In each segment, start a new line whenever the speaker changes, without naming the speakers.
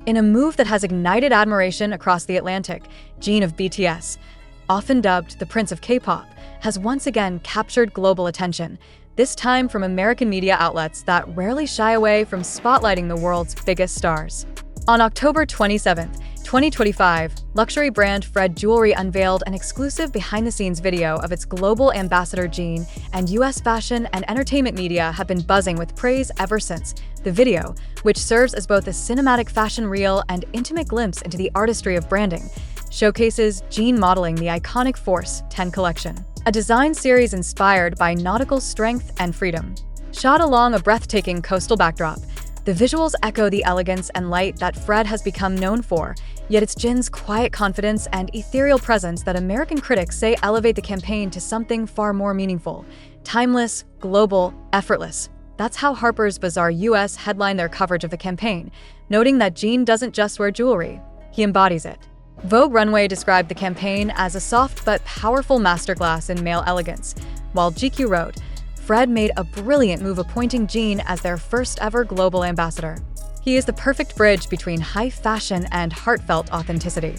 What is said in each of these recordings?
In a move that has ignited admiration across the Atlantic, Jin of BTS, often dubbed the Prince of K-pop, has once again captured global attention, this time from American media outlets that rarely shy away from spotlighting the world's biggest stars. On October 27, 2025, luxury brand Fred Jewelry unveiled an exclusive behind-the-scenes video of its global ambassador Jin, and US fashion and entertainment media have been buzzing with praise ever since. The video, which serves as both a cinematic fashion reel and intimate glimpse into the artistry of branding, showcases Jin modeling the iconic Force 10 collection, a design series inspired by nautical strength and freedom. Shot along a breathtaking coastal backdrop, the visuals echo the elegance and light that Fred has become known for, yet it's Jin's quiet confidence and ethereal presence that American critics say elevate the campaign to something far more meaningful. Timeless, global, effortless. That's how Harper's Bazaar US headlined their coverage of the campaign, noting that Jin doesn't just wear jewelry, he embodies it. Vogue Runway described the campaign as a soft but powerful masterclass in male elegance, while GQ wrote, Fred made a brilliant move appointing Jin as their first ever global ambassador. He is the perfect bridge between high fashion and heartfelt authenticity.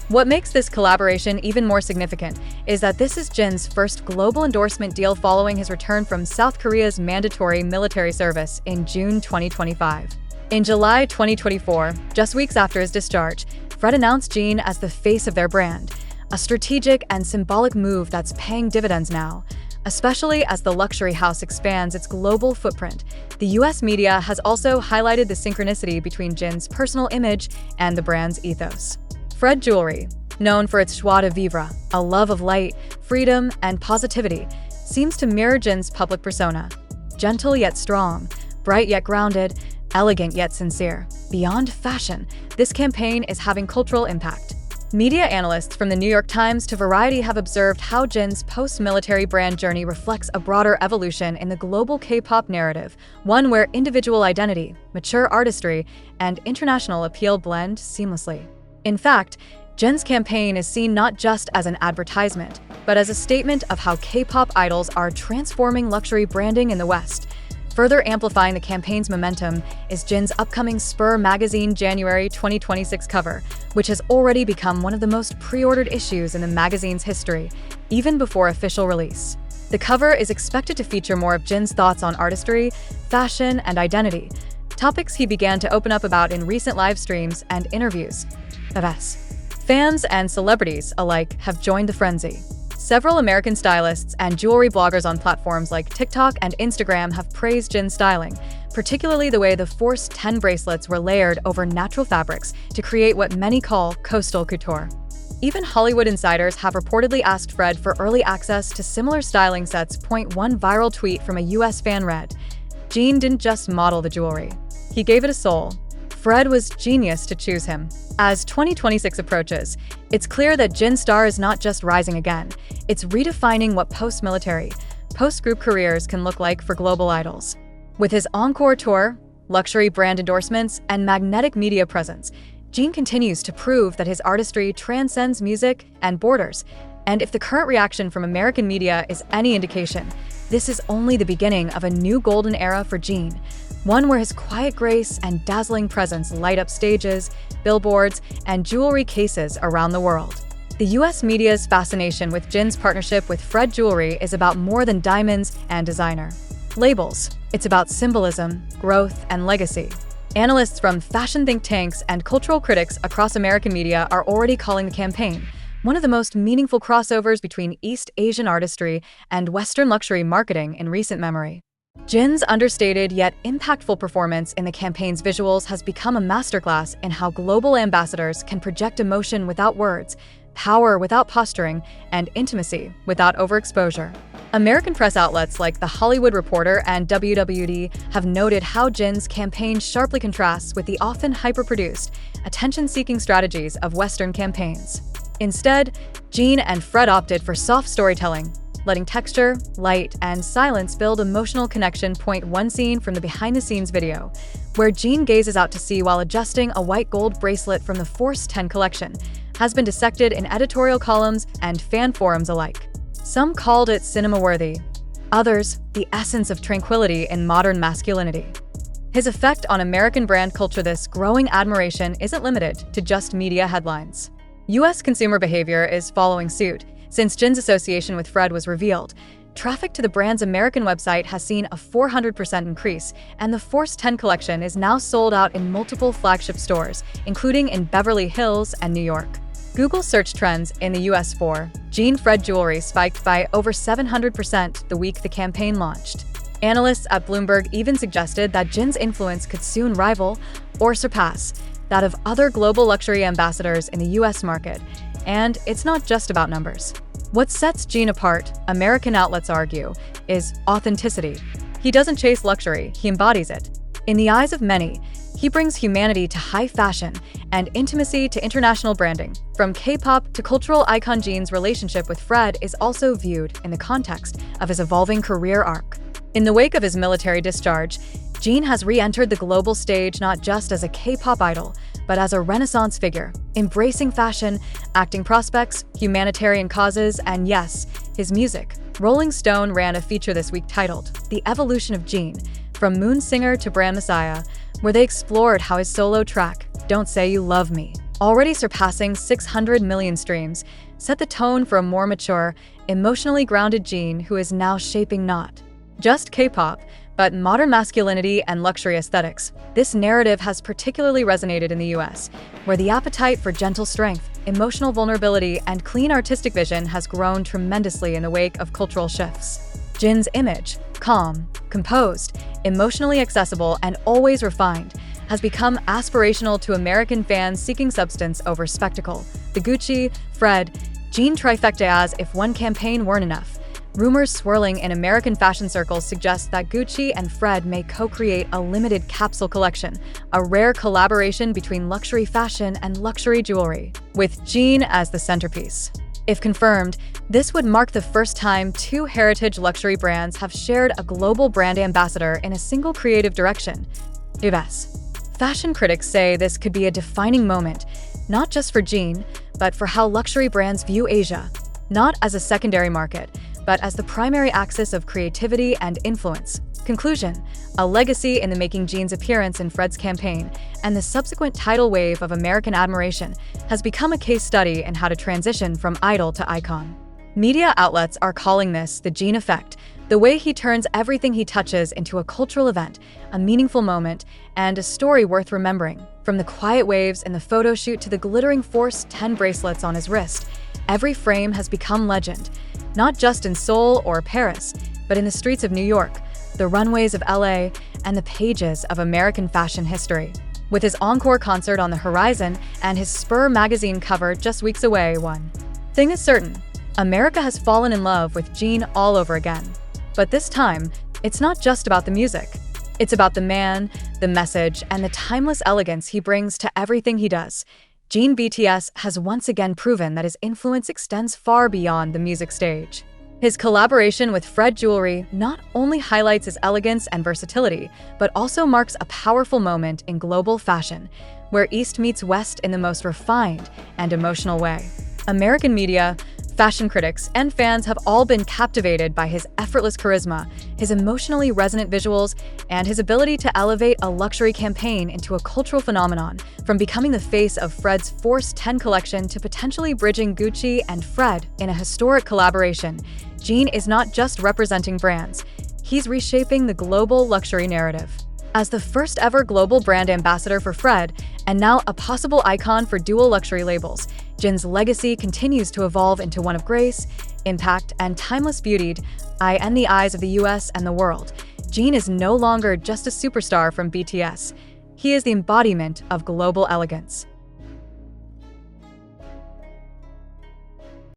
What makes this collaboration even more significant is that this is Jin's first global endorsement deal following his return from South Korea's mandatory military service in June 2025. In July 2024, just weeks after his discharge, Fred announced Jin as the face of their brand, a strategic and symbolic move that's paying dividends now. Especially as the luxury house expands its global footprint, the US media has also highlighted the synchronicity between Jin's personal image and the brand's ethos. Fred Jewelry, known for its joie de vivre, a love of light, freedom, and positivity, seems to mirror Jin's public persona. Gentle yet strong, bright yet grounded, elegant yet sincere. Beyond fashion, this campaign is having cultural impact. Media analysts from the New York Times to Variety have observed how Jin's post-military brand journey reflects a broader evolution in the global K-pop narrative, one where individual identity, mature artistry, and international appeal blend seamlessly. In fact, Jin's campaign is seen not just as an advertisement, but as a statement of how K-pop idols are transforming luxury branding in the West. Further amplifying the campaign's momentum is Jin's upcoming Spur magazine January 2026 cover, which has already become one of the most pre-ordered issues in the magazine's history, even before official release. The cover is expected to feature more of Jin's thoughts on artistry, fashion, and identity, topics he began to open up about in recent live streams and interviews. Fans and celebrities alike have joined the frenzy. Several American stylists and jewelry bloggers on platforms like TikTok and Instagram have praised Jin's styling, particularly the way the Force 10 bracelets were layered over natural fabrics to create what many call coastal couture. Even Hollywood insiders have reportedly asked Fred for early access to similar styling sets. One viral tweet from a US fan read, Jin didn't just model the jewelry, he gave it a soul. Fred was genius to choose him. As 2026 approaches, it's clear that Jin's star is not just rising again, it's redefining what post-military, post-group careers can look like for global idols. With his encore tour, luxury brand endorsements, and magnetic media presence, Jin continues to prove that his artistry transcends music and borders. And if the current reaction from American media is any indication, this is only the beginning of a new golden era for Jin, one where his quiet grace and dazzling presence light up stages, billboards, and jewelry cases around the world. The US media's fascination with Jin's partnership with Fred Jewelry is about more than diamonds and designer labels. It's about symbolism, growth, and legacy. Analysts from fashion think tanks and cultural critics across American media are already calling the campaign one of the most meaningful crossovers between East Asian artistry and Western luxury marketing in recent memory. Jin's understated yet impactful performance in the campaign's visuals has become a masterclass in how global ambassadors can project emotion without words, power without posturing, and intimacy without overexposure. American press outlets like The Hollywood Reporter and WWD have noted how Jin's campaign sharply contrasts with the often hyper-produced, attention-seeking strategies of Western campaigns. Instead, Jin and Fred opted for soft storytelling, letting texture, light, and silence build emotional connection. One scene from the behind-the-scenes video, where Jin gazes out to sea while adjusting a white gold bracelet from the Force 10 collection, has been dissected in editorial columns and fan forums alike. Some called it cinema-worthy, others, the essence of tranquility in modern masculinity. His effect on American brand culture. This growing admiration isn't limited to just media headlines. US consumer behavior is following suit. Since Jin's association with Fred was revealed, traffic to the brand's American website has seen a 400% increase, and the Force 10 collection is now sold out in multiple flagship stores, including in Beverly Hills and New York. Google search trends in the US for Jin Fred jewelry spiked by over 700% the week the campaign launched. Analysts at Bloomberg even suggested that Jin's influence could soon rival or surpass that of other global luxury ambassadors in the US market. And it's not just about numbers. What sets Jin apart, American outlets argue, is authenticity. He doesn't chase luxury, he embodies it. In the eyes of many, he brings humanity to high fashion and intimacy to international branding. From K-pop to cultural icon, Jin's relationship with Fred is also viewed in the context of his evolving career arc. In the wake of his military discharge, Jin has re-entered the global stage not just as a K-pop idol, but as a Renaissance figure, embracing fashion, acting prospects, humanitarian causes, and yes, his music. Rolling Stone ran a feature this week titled The Evolution of Jin, From Moon Singer to Brand Messiah, where they explored how his solo track, Don't Say You Love Me, already surpassing 600 million streams, set the tone for a more mature, emotionally grounded Jin who is now shaping not just K-pop, but modern masculinity and luxury aesthetics. This narrative has particularly resonated in the US, where the appetite for gentle strength, emotional vulnerability, and clean artistic vision has grown tremendously in the wake of cultural shifts. Jin's image, calm, composed, emotionally accessible, and always refined, has become aspirational to American fans seeking substance over spectacle. The Gucci, Fred, Jin trifecta, as if one campaign weren't enough. Rumors swirling in American fashion circles suggest that Gucci and Fred may co-create a limited capsule collection, a rare collaboration between luxury fashion and luxury jewelry, with Jin as the centerpiece. If confirmed, this would mark the first time two heritage luxury brands have shared a global brand ambassador in a single creative direction. Fashion critics say this could be a defining moment, not just for Jin, but for how luxury brands view Asia, not as a secondary market, but as the primary axis of creativity and influence. Conclusion: a legacy in the making. Jin's appearance in Fred's campaign and the subsequent tidal wave of American admiration has become a case study in how to transition from idol to icon. Media outlets are calling this the Jin effect, the way he turns everything he touches into a cultural event, a meaningful moment, and a story worth remembering. From the quiet waves in the photo shoot to the glittering Force 10 bracelets on his wrist, every frame has become legend. Not just in Seoul or Paris, but in the streets of New York, the runways of LA, and the pages of American fashion history. With his encore concert on the horizon and his Spur magazine cover just weeks away, one thing is certain: America has fallen in love with Jin all over again. But this time, it's not just about the music. It's about the man, the message, and the timeless elegance he brings to everything he does. Jin BTS has once again proven that his influence extends far beyond the music stage. His collaboration with Fred Jewelry not only highlights his elegance and versatility, but also marks a powerful moment in global fashion, where East meets West in the most refined and emotional way. American media, fashion critics, and fans have all been captivated by his effortless charisma, his emotionally resonant visuals, and his ability to elevate a luxury campaign into a cultural phenomenon. From becoming the face of Fred's Force 10 collection to potentially bridging Gucci and Fred in a historic collaboration, Jin is not just representing brands, he's reshaping the global luxury narrative. As the first ever global brand ambassador for Fred, and now a possible icon for dual luxury labels, Jin's legacy continues to evolve into one of grace, impact, and timeless beauty in the eyes of the US and the world. Jin is no longer just a superstar from BTS. He is the embodiment of global elegance.